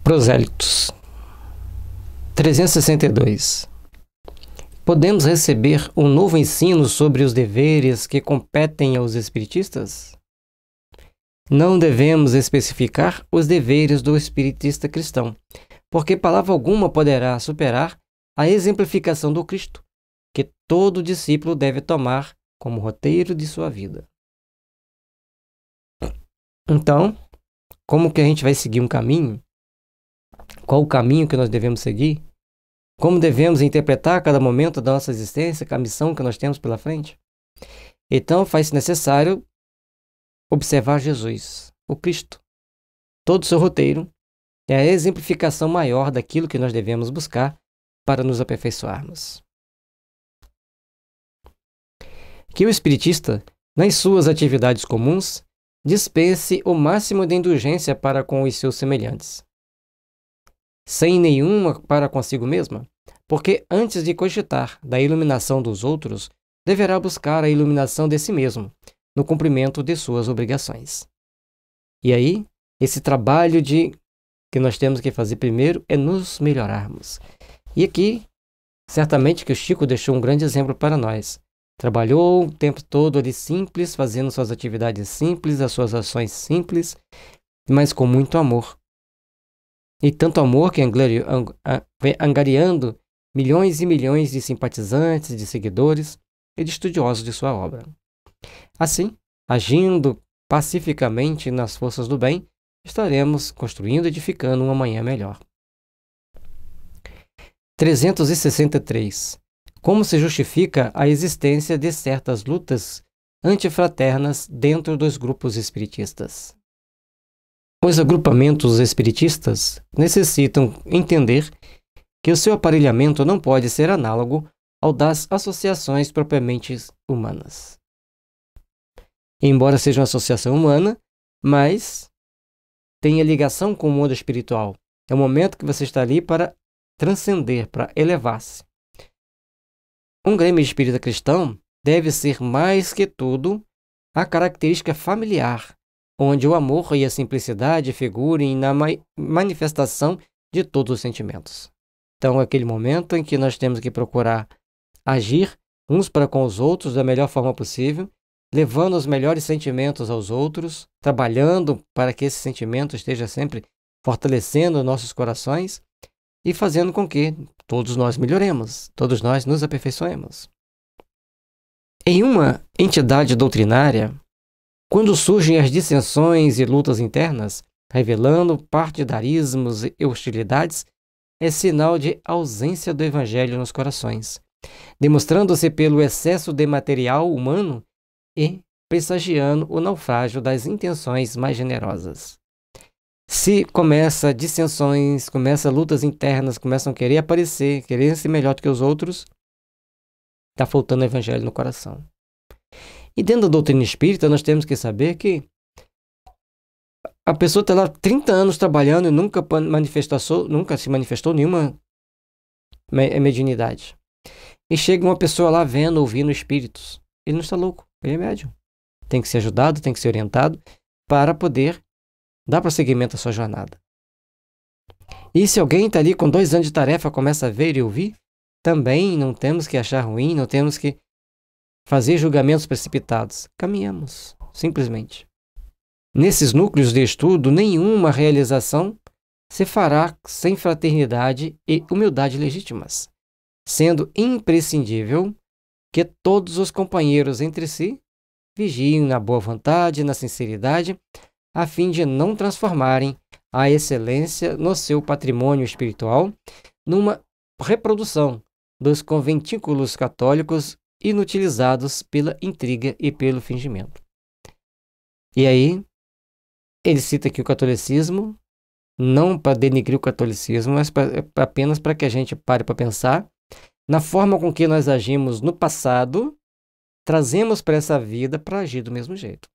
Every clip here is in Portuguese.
Prosélitos 362. Podemos receber um novo ensino sobre os deveres que competem aos espiritistas? Não devemos especificar os deveres do espiritista cristão, porque palavra alguma poderá superar a exemplificação do Cristo, que todo discípulo deve tomar como roteiro de sua vida. Então, como que a gente vai seguir um caminho? Qual o caminho que nós devemos seguir? Como devemos interpretar cada momento da nossa existência, a missão que nós temos pela frente? Então, faz-se necessário observar Jesus, o Cristo. Todo o seu roteiro é a exemplificação maior daquilo que nós devemos buscar para nos aperfeiçoarmos. Que o espiritista, nas suas atividades comuns, dispense o máximo de indulgência para com os seus semelhantes, sem nenhuma para consigo mesma, porque antes de cogitar da iluminação dos outros, deverá buscar a iluminação de si mesmo, no cumprimento de suas obrigações. E aí, esse trabalho que nós temos que fazer primeiro é nos melhorarmos. E aqui, certamente que o Chico deixou um grande exemplo para nós. Trabalhou o tempo todo ali simples, fazendo suas atividades simples, as suas ações simples, mas com muito amor. E tanto amor que angariando milhões e milhões de simpatizantes, de seguidores e de estudiosos de sua obra. Assim, agindo pacificamente nas forças do bem, estaremos construindo e edificando um amanhã melhor. 363. Como se justifica a existência de certas lutas antifraternas dentro dos grupos espiritistas? Os agrupamentos espiritistas necessitam entender que o seu aparelhamento não pode ser análogo ao das associações propriamente humanas. Embora seja uma associação humana, mas tenha ligação com o mundo espiritual. É o momento que você está ali para transcender, para elevar-se. Um grêmio espírita cristão deve ser mais que tudo a característica familiar, onde o amor e a simplicidade figurem na manifestação de todos os sentimentos. Então, é aquele momento em que nós temos que procurar agir uns para com os outros da melhor forma possível, levando os melhores sentimentos aos outros, trabalhando para que esse sentimento esteja sempre fortalecendo nossos corações e fazendo com que todos nós melhoremos, todos nós nos aperfeiçoemos. Em uma entidade doutrinária, quando surgem as dissensões e lutas internas, revelando partidarismos e hostilidades, é sinal de ausência do Evangelho nos corações, demonstrando-se pelo excesso de material humano e pressagiando o naufrágio das intenções mais generosas. Se começa dissensões, começa lutas internas, começam a querer aparecer, querer ser melhor do que os outros, está faltando o Evangelho no coração. E dentro da doutrina espírita, nós temos que saber que a pessoa está lá 30 anos trabalhando e nunca se manifestou nenhuma mediunidade. E chega uma pessoa lá vendo, ouvindo espíritos. Ele não está louco, ele é médium. Tem que ser ajudado, tem que ser orientado para poder dar prosseguimento à sua jornada. E se alguém está ali com 2 anos de tarefa, começa a ver e ouvir, também não temos que achar ruim, não temos que fazer julgamentos precipitados. Caminhamos, simplesmente. Nesses núcleos de estudo, nenhuma realização se fará sem fraternidade e humildade legítimas, sendo imprescindível que todos os companheiros entre si vigiem na boa vontade, na sinceridade, a fim de não transformarem a excelência no seu patrimônio espiritual numa reprodução dos conventículos católicos inutilizados pela intriga e pelo fingimento. E aí, ele cita aqui o catolicismo, não para denigrir o catolicismo, mas apenas para que a gente pare para pensar na forma com que nós agimos no passado, trazemos para essa vida para agir do mesmo jeito.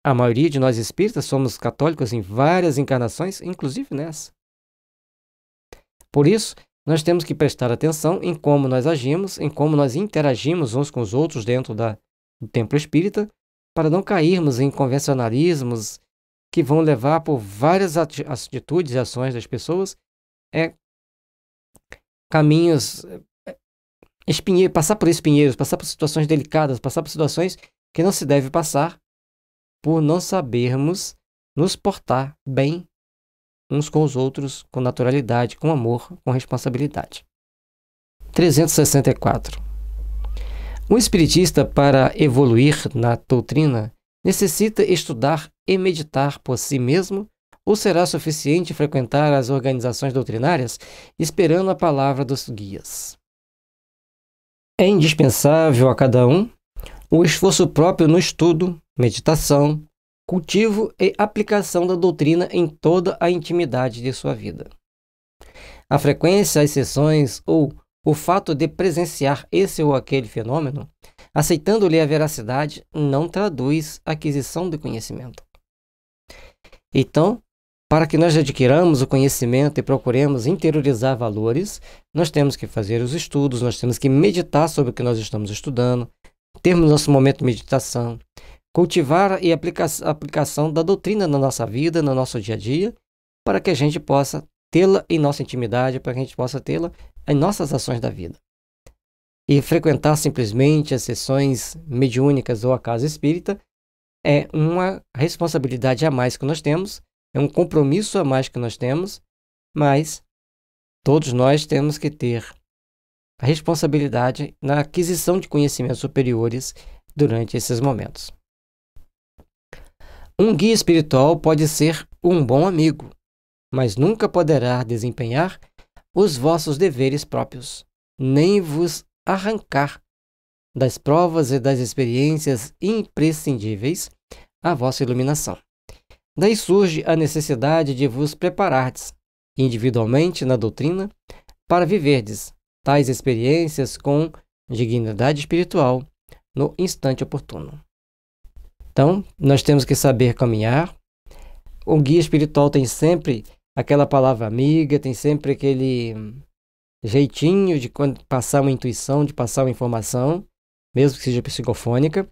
A maioria de nós espíritas somos católicos em várias encarnações, inclusive nessa. Por isso, nós temos que prestar atenção em como nós agimos, em como nós interagimos uns com os outros dentro do templo espírita, para não cairmos em convencionalismos que vão levar por várias atitudes e ações das pessoas, caminhos, passar por espinheiros, passar por situações delicadas, passar por situações que não se deve passar por não sabermos nos portar bem uns com os outros, com naturalidade, com amor, com responsabilidade. 364. Um espiritista, para evoluir na doutrina, necessita estudar e meditar por si mesmo, ou será suficiente frequentar as organizações doutrinárias esperando a palavra dos guias? É indispensável a cada um o esforço próprio no estudo, meditação, cultivo e aplicação da doutrina em toda a intimidade de sua vida. A frequência às sessões ou o fato de presenciar esse ou aquele fenômeno, aceitando-lhe a veracidade, não traduz aquisição de conhecimento. Então, para que nós adquiramos o conhecimento e procuremos interiorizar valores, nós temos que fazer os estudos, nós temos que meditar sobre o que nós estamos estudando, termos nosso momento de meditação, cultivar a aplicação da doutrina na nossa vida, no nosso dia a dia, para que a gente possa tê-la em nossa intimidade, para que a gente possa tê-la em nossas ações da vida. E frequentar simplesmente as sessões mediúnicas ou a casa espírita é uma responsabilidade a mais que nós temos, é um compromisso a mais que nós temos, mas todos nós temos que ter a responsabilidade na aquisição de conhecimentos superiores durante esses momentos. Um guia espiritual pode ser um bom amigo, mas nunca poderá desempenhar os vossos deveres próprios, nem vos arrancar das provas e das experiências imprescindíveis à vossa iluminação. Daí surge a necessidade de vos preparardes individualmente na doutrina para viverdes tais experiências com dignidade espiritual no instante oportuno. Então, nós temos que saber caminhar. O guia espiritual tem sempre aquela palavra amiga, tem sempre aquele jeitinho de passar uma intuição, de passar uma informação, mesmo que seja psicofônica,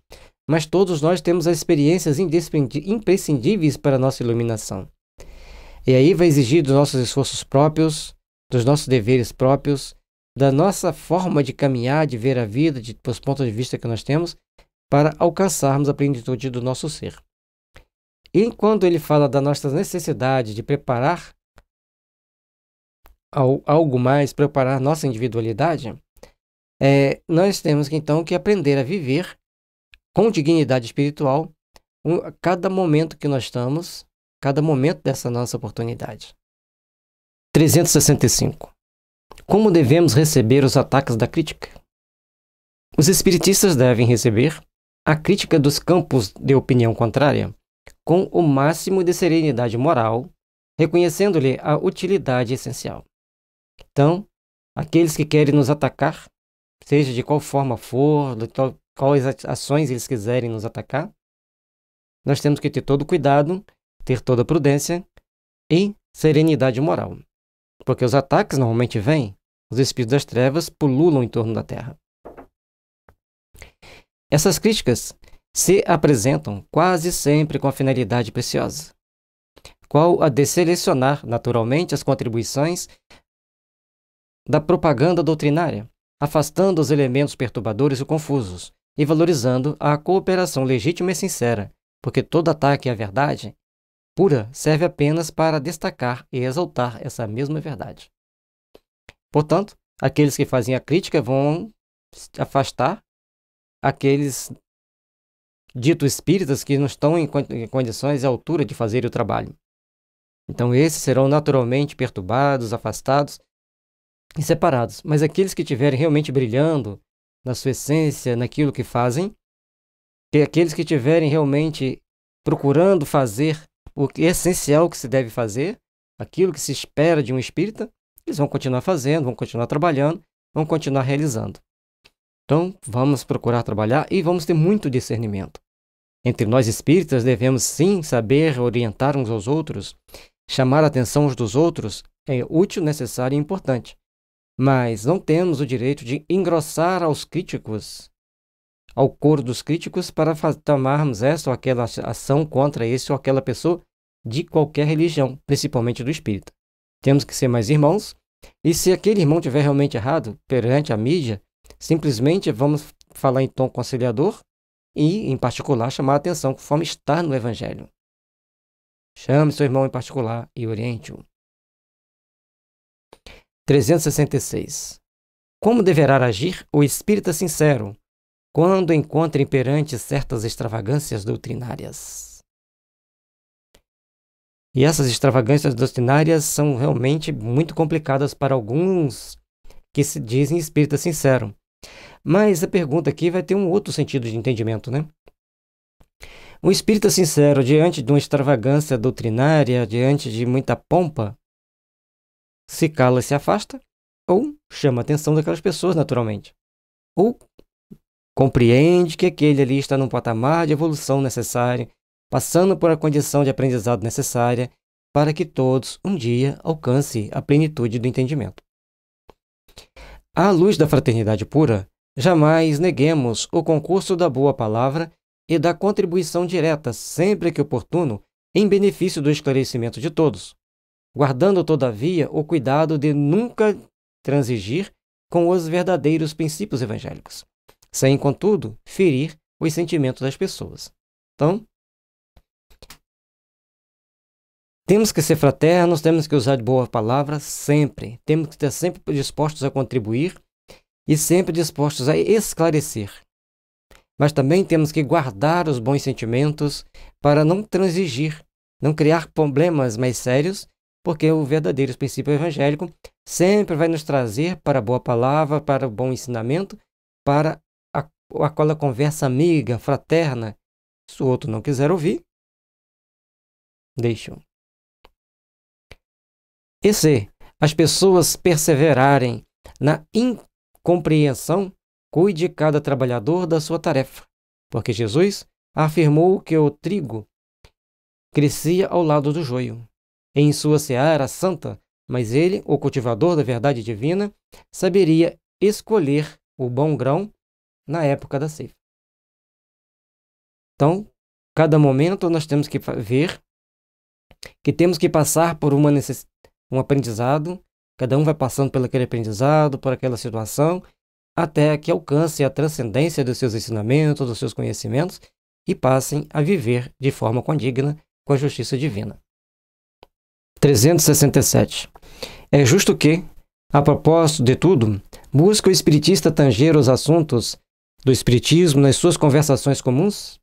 mas todos nós temos as experiências imprescindíveis para a nossa iluminação. E aí vai exigir dos nossos esforços próprios, dos nossos deveres próprios, da nossa forma de caminhar, de ver a vida, dos pontos de vista que nós temos, para alcançarmos a plenitude do nosso ser. E quando ele fala da nossa necessidade de preparar algo mais, preparar nossa individualidade, nós temos então que aprender a viver com dignidade espiritual cada momento que nós estamos, cada momento dessa nossa oportunidade. 365. Como devemos receber os ataques da crítica? Os espiritistas devem receber a crítica dos campos de opinião contrária com o máximo de serenidade moral, reconhecendo-lhe a utilidade essencial. Então, aqueles que querem nos atacar, seja de qual forma for, de quais ações eles quiserem nos atacar, nós temos que ter todo cuidado, ter toda prudência e serenidade moral. Porque os ataques normalmente vêm, os espíritos das trevas pululam em torno da Terra. Essas críticas se apresentam quase sempre com a finalidade preciosa, qual a de selecionar naturalmente as contribuições da propaganda doutrinária, afastando os elementos perturbadores e confusos e valorizando a cooperação legítima e sincera, porque todo ataque à verdade pura serve apenas para destacar e exaltar essa mesma verdade. Portanto, aqueles que fazem a crítica vão afastar aqueles ditos espíritas que não estão em condições e altura de fazer o trabalho. Então, esses serão naturalmente perturbados, afastados e separados. Mas aqueles que estiverem realmente brilhando na sua essência, naquilo que fazem, e aqueles que estiverem realmente procurando fazer o que é essencial que se deve fazer, aquilo que se espera de um espírita, eles vão continuar fazendo, vão continuar trabalhando, vão continuar realizando. Então, vamos procurar trabalhar e vamos ter muito discernimento. Entre nós espíritas, devemos sim saber orientar uns aos outros, chamar a atenção uns dos outros, é útil, necessário e importante. Mas não temos o direito de engrossar aos críticos, ao coro dos críticos, para tomarmos esta ou aquela ação contra esse ou aquela pessoa de qualquer religião, principalmente do espírita. Temos que ser mais irmãos, e se aquele irmão tiver realmente errado perante a mídia, simplesmente vamos falar em tom conciliador e, em particular, chamar a atenção conforme está no Evangelho. Chame seu irmão em particular e oriente-o. 366. Como deverá agir o espírita sincero quando encontra imperante certas extravagâncias doutrinárias? E essas extravagâncias doutrinárias são realmente muito complicadas para alguns que se dizem espírita sincero. Mas a pergunta aqui vai ter um outro sentido de entendimento, né? Um espírita sincero, diante de uma extravagância doutrinária, diante de muita pompa, se cala e se afasta, ou chama a atenção daquelas pessoas naturalmente. Ou compreende que aquele ali está num patamar de evolução necessário, passando por a condição de aprendizado necessária, para que todos, um dia, alcancem a plenitude do entendimento. À luz da fraternidade pura, jamais neguemos o concurso da boa palavra e da contribuição direta, sempre que oportuno, em benefício do esclarecimento de todos, guardando, todavia, o cuidado de nunca transigir com os verdadeiros princípios evangélicos, sem, contudo, ferir os sentimentos das pessoas. Então, temos que ser fraternos, temos que usar de boa palavra sempre, temos que estar sempre dispostos a contribuir e sempre dispostos a esclarecer. Mas também temos que guardar os bons sentimentos para não transigir, não criar problemas mais sérios, porque o verdadeiro princípio evangélico sempre vai nos trazer para a boa palavra, para o bom ensinamento, para aquela conversa amiga, fraterna. Se o outro não quiser ouvir, deixa-o. E se as pessoas perseverarem na incompreensão, cuide cada trabalhador da sua tarefa, porque Jesus afirmou que o trigo crescia ao lado do joio, em sua seara santa, mas ele, o cultivador da verdade divina, saberia escolher o bom grão na época da ceifa. Então, cada momento nós temos que ver que temos que passar por um aprendizado, cada um vai passando por aquele aprendizado, por aquela situação, até que alcance a transcendência dos seus ensinamentos, dos seus conhecimentos e passem a viver de forma condigna com a justiça divina. 367. É justo que, a propósito de tudo, busque o espiritista tanger os assuntos do espiritismo nas suas conversações comuns?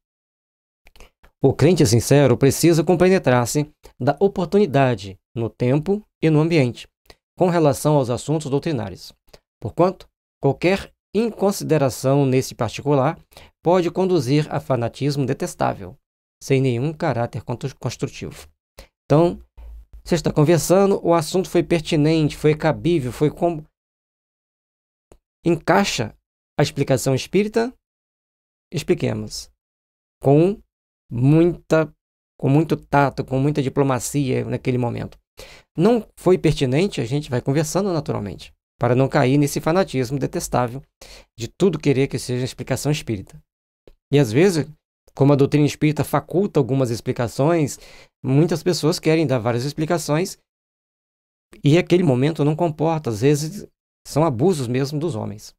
O crente sincero precisa compenetrar-se da oportunidade no tempo e no ambiente, com relação aos assuntos doutrinários, porquanto qualquer inconsideração nesse particular pode conduzir a fanatismo detestável, sem nenhum caráter construtivo. Então, você está conversando, o assunto foi pertinente, foi cabível, foi como encaixa a explicação espírita, expliquemos com muito tato, com muita diplomacia naquele momento. Não foi pertinente, a gente vai conversando naturalmente, para não cair nesse fanatismo detestável de tudo querer que seja explicação espírita. E às vezes, como a doutrina espírita faculta algumas explicações, muitas pessoas querem dar várias explicações e aquele momento não comporta, às vezes são abusos mesmo dos homens.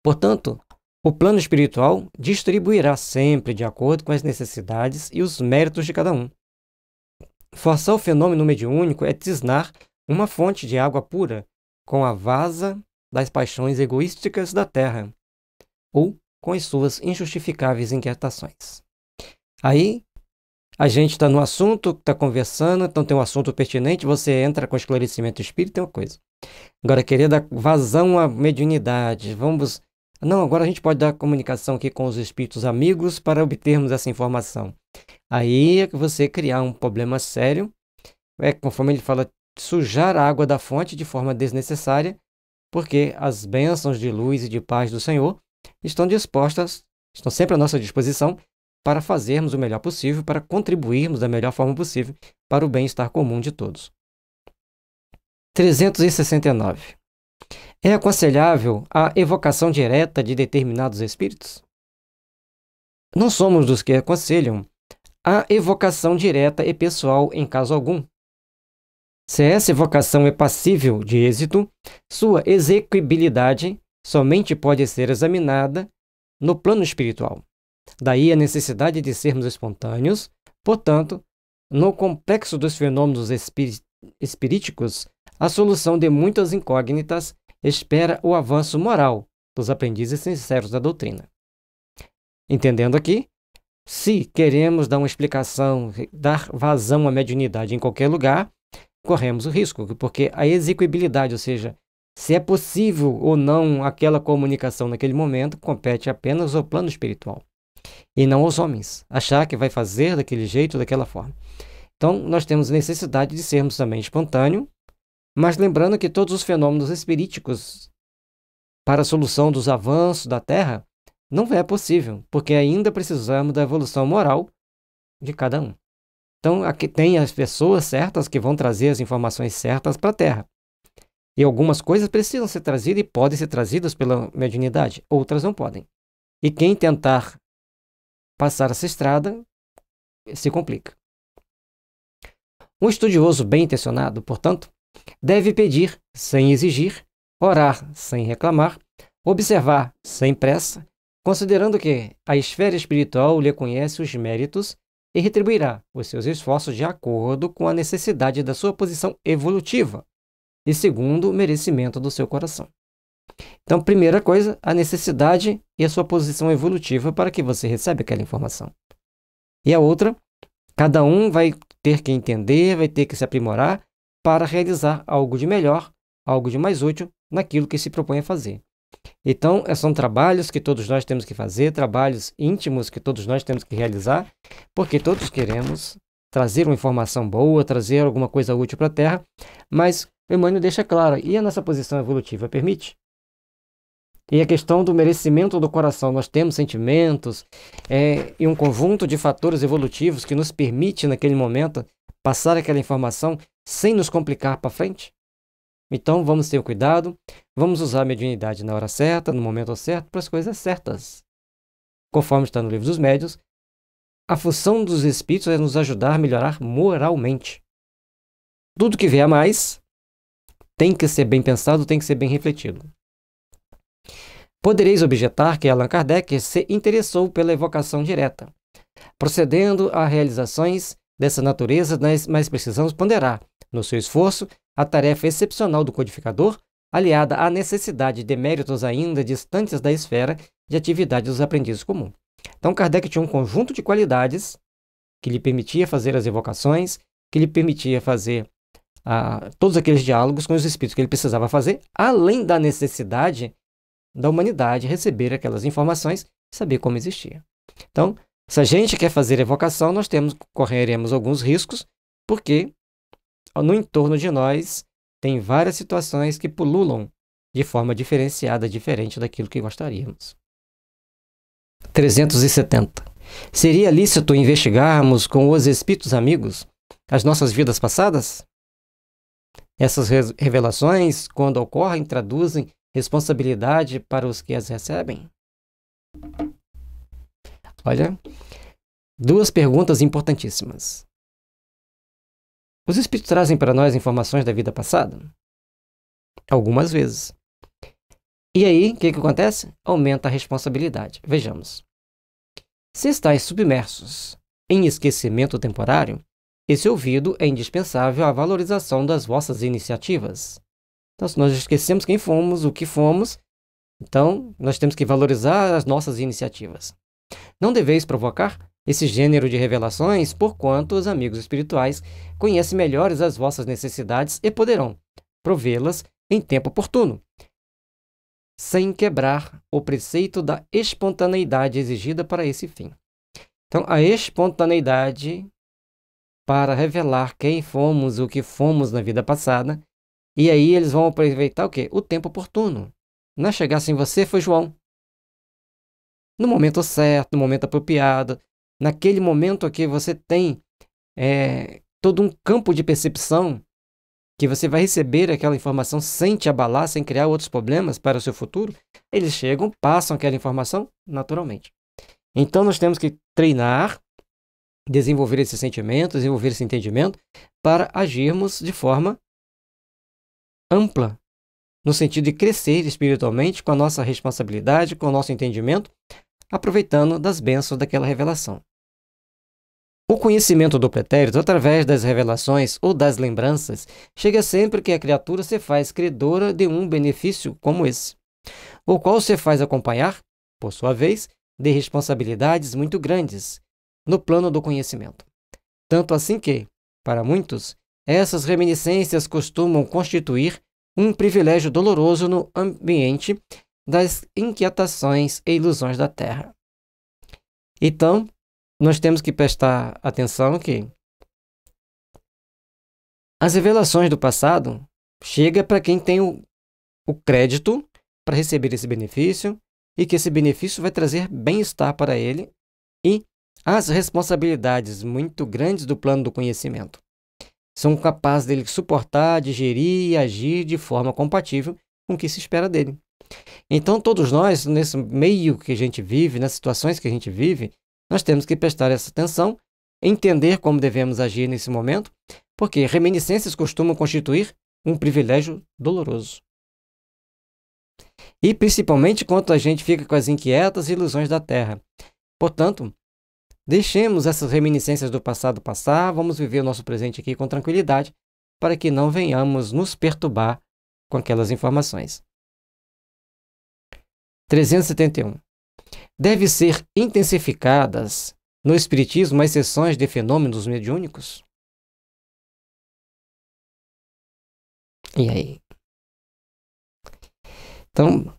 Portanto, o plano espiritual distribuirá sempre de acordo com as necessidades e os méritos de cada um. Forçar o fenômeno mediúnico é tisnar uma fonte de água pura com a vasa das paixões egoísticas da terra, ou com as suas injustificáveis inquietações. Aí, a gente está no assunto, está conversando, então tem um assunto pertinente, você entra com esclarecimento espírita, é uma coisa. Agora, querer dar vazão à mediunidade, não, agora a gente pode dar comunicação aqui com os espíritos amigos para obtermos essa informação. Aí é que você criar um problema sério, conforme ele fala, sujar a água da fonte de forma desnecessária, porque as bênçãos de luz e de paz do Senhor estão sempre à nossa disposição para fazermos o melhor possível, para contribuirmos da melhor forma possível para o bem-estar comum de todos. 369. É aconselhável a evocação direta de determinados espíritos? Não somos dos que aconselham há evocação direta e pessoal em caso algum. Se essa evocação é passível de êxito, sua execuibilidade somente pode ser examinada no plano espiritual. Daí a necessidade de sermos espontâneos. Portanto, no complexo dos fenômenos espiríticos, a solução de muitas incógnitas espera o avanço moral dos aprendizes sinceros da doutrina. Entendendo aqui, se queremos dar uma explicação, dar vazão à mediunidade em qualquer lugar, corremos o risco, porque a execuibilidade, ou seja, se é possível ou não aquela comunicação naquele momento, compete apenas ao plano espiritual e não aos homens, achar que vai fazer daquele jeito, daquela forma. Então, nós temos necessidade de sermos também espontâneos, mas lembrando que todos os fenômenos espiríticos para a solução dos avanços da Terra não é possível, porque ainda precisamos da evolução moral de cada um. Então, aqui tem as pessoas certas que vão trazer as informações certas para a Terra. E algumas coisas precisam ser trazidas e podem ser trazidas pela mediunidade, outras não podem. E quem tentar passar essa estrada se complica. Um estudioso bem intencionado, portanto, deve pedir sem exigir, orar sem reclamar, observar sem pressa, considerando que a esfera espiritual lhe conhece os méritos e retribuirá os seus esforços de acordo com a necessidade da sua posição evolutiva e segundo o merecimento do seu coração. Então, primeira coisa, a necessidade e a sua posição evolutiva para que você receba aquela informação. E a outra, cada um vai ter que entender, vai ter que se aprimorar para realizar algo de melhor, algo de mais útil naquilo que se propõe a fazer. Então, são trabalhos que todos nós temos que fazer, trabalhos íntimos que todos nós temos que realizar, porque todos queremos trazer uma informação boa, trazer alguma coisa útil para a Terra, mas o Emmanuel deixa claro, e a nossa posição evolutiva permite? E a questão do merecimento do coração, nós temos sentimentos e um conjunto de fatores evolutivos que nos permite, naquele momento, passar aquela informação sem nos complicar para frente? Então, vamos ter cuidado, vamos usar a mediunidade na hora certa, no momento certo, para as coisas certas. Conforme está no Livro dos Médiuns, a função dos espíritos é nos ajudar a melhorar moralmente. Tudo que vier a mais tem que ser bem pensado, tem que ser bem refletido. Podereis objetar que Allan Kardec se interessou pela evocação direta. Procedendo a realizações dessa natureza, nós precisamos ponderar, no seu esforço, a tarefa excepcional do codificador, aliada à necessidade de méritos ainda distantes da esfera de atividade dos aprendizes comuns. Então, Kardec tinha um conjunto de qualidades que lhe permitia fazer as evocações, que lhe permitia fazer todos aqueles diálogos com os espíritos que ele precisava fazer, além da necessidade da humanidade receber aquelas informações e saber como existia. Então, se a gente quer fazer evocação, nós correremos alguns riscos, porque no entorno de nós tem várias situações que pululam de forma diferenciada, diferente daquilo que gostaríamos. 370. Seria lícito investigarmos com os espíritos amigos as nossas vidas passadas? Essas revelações, quando ocorrem, traduzem responsabilidade para os que as recebem? Olha, duas perguntas importantíssimas. Os espíritos trazem para nós informações da vida passada? Algumas vezes. E aí, o que acontece? Aumenta a responsabilidade. Vejamos. Se estáis submersos em esquecimento temporário, esse ouvido é indispensável à valorização das vossas iniciativas. Então, se nós esquecemos quem fomos, o que fomos, então nós temos que valorizar as nossas iniciativas. Não deveis provocar esse gênero de revelações, porquanto os amigos espirituais conhecem melhores as vossas necessidades e poderão provê-las em tempo oportuno, sem quebrar o preceito da espontaneidade exigida para esse fim. Então, a espontaneidade para revelar quem fomos, o que fomos na vida passada, e aí eles vão aproveitar o quê? O tempo oportuno. Não é chegar assim, você foi João. No momento certo, no momento apropriado, naquele momento que você tem todo um campo de percepção que você vai receber aquela informação sem te abalar, sem criar outros problemas para o seu futuro, eles chegam, passam aquela informação naturalmente. Então, nós temos que treinar desenvolver esse sentimento, desenvolver esse entendimento, para agirmos de forma ampla, no sentido de crescer espiritualmente com a nossa responsabilidade, com o nosso entendimento, aproveitando das bênçãos daquela revelação. O conhecimento do pretérito, através das revelações ou das lembranças, chega sempre que a criatura se faz credora de um benefício como esse, o qual se faz acompanhar, por sua vez, de responsabilidades muito grandes no plano do conhecimento. Tanto assim que, para muitos, essas reminiscências costumam constituir um privilégio doloroso no ambiente das inquietações e ilusões da Terra. Então, nós temos que prestar atenção que as revelações do passado chegam para quem tem o crédito para receber esse benefício e que esse benefício vai trazer bem-estar para ele e as responsabilidades muito grandes do plano do conhecimento. São capazes dele suportar, digerir e agir de forma compatível com o que se espera dele. Então, todos nós, nesse meio que a gente vive, nas situações que a gente vive, nós temos que prestar essa atenção, entender como devemos agir nesse momento, porque reminiscências costumam constituir um privilégio doloroso. E principalmente quando a gente fica com as inquietas ilusões da Terra. Portanto, deixemos essas reminiscências do passado passar, vamos viver o nosso presente aqui com tranquilidade, para que não venhamos nos perturbar com aquelas informações. 371. Deve ser intensificadas no Espiritismo as sessões de fenômenos mediúnicos? E aí? Então,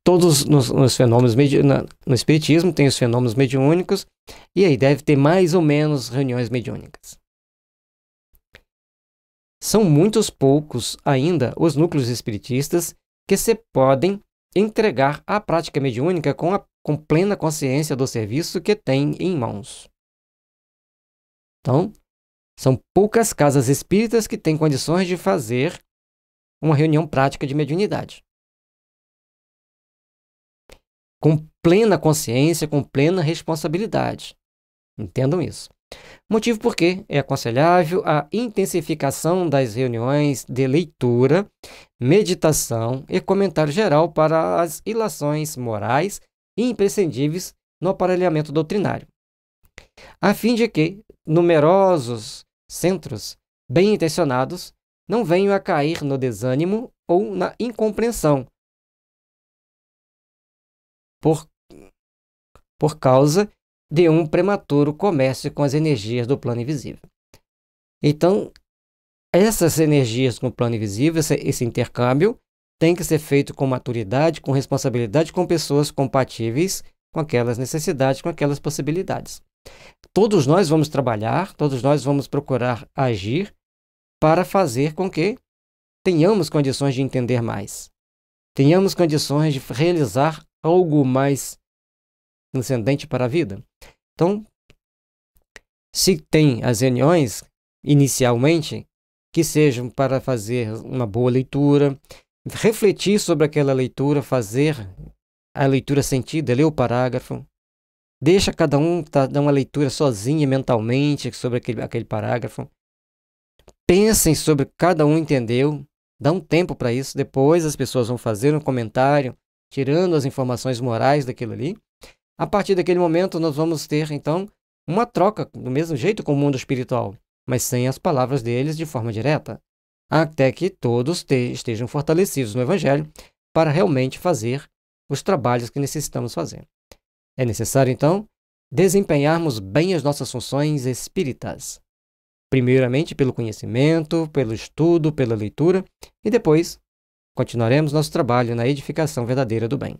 todos nos fenômenos no Espiritismo tem os fenômenos mediúnicos, e aí deve ter mais ou menos reuniões mediúnicas. São muitos poucos ainda os núcleos espiritistas que se podem entregar à prática mediúnica com plena consciência do serviço que tem em mãos. Então, são poucas casas espíritas que têm condições de fazer uma reunião prática de mediunidade. Com plena consciência, com plena responsabilidade. Entendam isso. Motivo porque é aconselhável a intensificação das reuniões de leitura, meditação e comentário geral para as ilações morais e imprescindíveis no aparelhamento doutrinário, a fim de que numerosos centros bem intencionados não venham a cair no desânimo ou na incompreensão por causa de um prematuro comércio com as energias do plano invisível. Então, essas energias com o plano invisível, esse intercâmbio, tem que ser feito com maturidade, com responsabilidade, com pessoas compatíveis com aquelas necessidades, com aquelas possibilidades. Todos nós vamos trabalhar, todos nós vamos procurar agir para fazer com que tenhamos condições de entender mais, tenhamos condições de realizar algo mais transcendente para a vida. Então, se tem as reuniões, inicialmente, que sejam para fazer uma boa leitura, refletir sobre aquela leitura, fazer a leitura sentida, ler o parágrafo, deixa cada um dar uma leitura sozinha mentalmente sobre aquele parágrafo, pensem sobre o que cada um entendeu, dá um tempo para isso, depois as pessoas vão fazer um comentário, tirando as informações morais daquilo ali. A partir daquele momento, nós vamos ter, então, uma troca, do mesmo jeito com o mundo espiritual, mas sem as palavras deles de forma direta, até que todos estejam fortalecidos no Evangelho para realmente fazer os trabalhos que necessitamos fazer. É necessário, então, desempenharmos bem as nossas funções espíritas, primeiramente pelo conhecimento, pelo estudo, pela leitura, e depois continuaremos nosso trabalho na edificação verdadeira do bem.